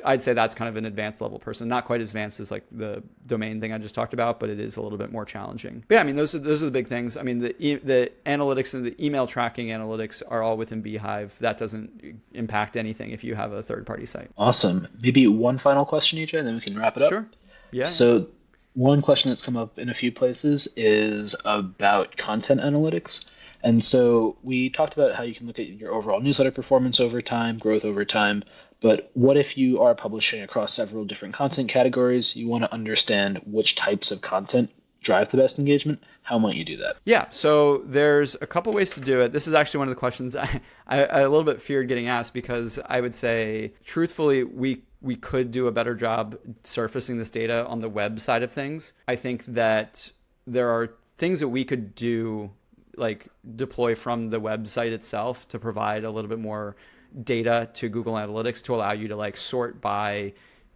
I'd say that's kind of an advanced level person, not quite as advanced as like the domain thing I just talked about, but it is a little bit more challenging. But yeah, I mean, those are the big things. I mean, the analytics and the email tracking analytics are all within beehiiv. That doesn't impact anything if you have a third party site. Awesome. Maybe one final question, EJ, and then we can wrap it up. Sure. Yeah. So one question that's come up in a few places is about content analytics. And so we talked about how you can look at your overall newsletter performance over time, growth over time, But what if you are publishing across several different content categories? You want to understand which types of content drive the best engagement. How might you do that? Yeah, so there's a couple ways to do it. This is actually one of the questions I a little bit feared getting asked, because I would say, truthfully, we could do a better job surfacing this data on the web side of things. I think that there are things that we could do, like deploy from the website itself, to provide a little bit more data to Google Analytics to allow you to like sort by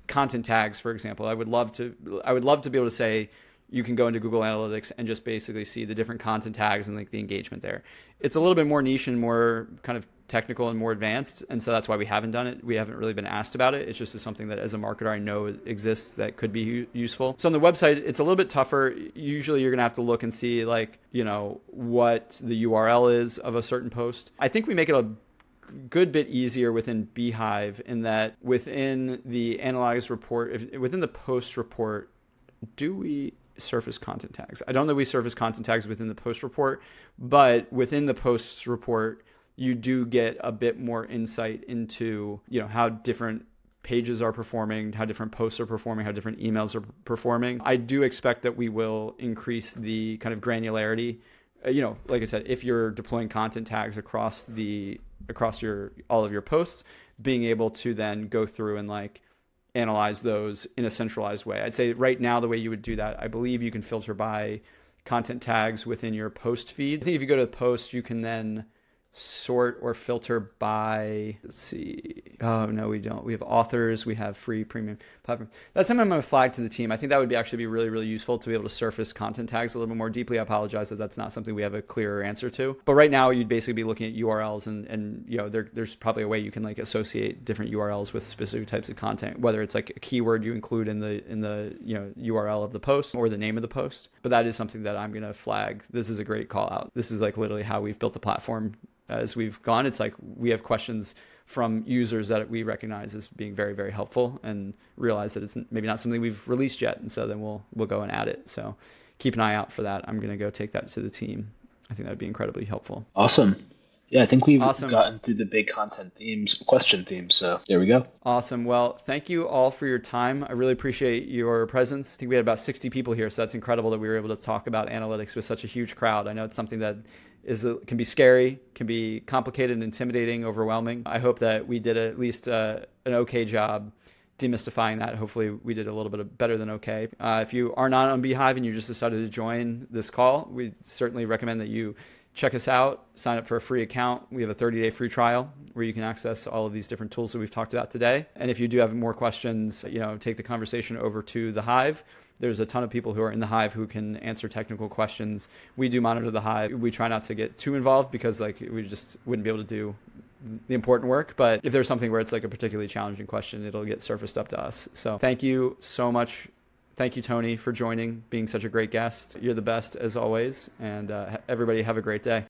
content tags, for example. I would love to be able to say, you can go into Google Analytics and just basically see the different content tags and like the engagement there. It's a little bit more niche and more kind of technical and more advanced, and so that's why we haven't done it. We haven't really been asked about it. It's just something that as a marketer I know exists that could be useful. So on the website, it's a little bit tougher. Usually you're gonna have to look and see like, you know, what the URL is of a certain post. I think we make it a good bit easier within beehiiv, in that within the analyze report, within the post report, do we surface content tags? I don't know we surface content tags within the post report, but within the post report, you do get a bit more insight into, you know, how different pages are performing, how different posts are performing, how different emails are performing. I do expect that we will increase the kind of granularity. You know, like I said, if you're deploying content tags across all of your posts, being able to then go through and like analyze those in a centralized way. I'd say right now the way you would do that, I believe you can filter by content tags within your post feed. I think if you go to the post, you can then sort or filter by, let's see. Oh, no, we don't. We have authors, we have free premium platform. That's something I'm going to flag to the team. I think that would actually be really, really useful to be able to surface content tags a little bit more deeply. I apologize that that's not something we have a clearer answer to. But right now you'd basically be looking at URLs and you know, there's probably a way you can like associate different URLs with specific types of content, whether it's like a keyword you include in the you know, URL of the post or the name of the post. But that is something that I'm going to flag. This is a great call out. This is like literally how we've built the platform as we've gone. It's like we have questions from users that we recognize as being very, very helpful, and realize that it's maybe not something we've released yet. And so then we'll go and add it. So keep an eye out for that. I'm going to go take that to the team. I think that'd be incredibly helpful. Awesome. Yeah, I think we've gotten through the big content themes, question themes. So there we go. Awesome. Well, thank you all for your time. I really appreciate your presence. I think we had about 60 people here, so that's incredible that we were able to talk about analytics with such a huge crowd. I know it's something that can be scary, can be complicated, intimidating, overwhelming. I hope that we did at least an okay job demystifying that. Hopefully we did a little bit better than okay. If you are not on beehiiv and you just decided to join this call, we certainly recommend that you check us out, sign up for a free account. We have a 30-day free trial where you can access all of these different tools that we've talked about today. And if you do have more questions, you know, take the conversation over to the Hive. There's a ton of people who are in the Hive who can answer technical questions. We do monitor the Hive. We try not to get too involved because like we just wouldn't be able to do the important work. But if there's something where it's like a particularly challenging question, it'll get surfaced up to us. So thank you so much. Thank you, Tony, for joining, being such a great guest. You're the best as always. And everybody have a great day.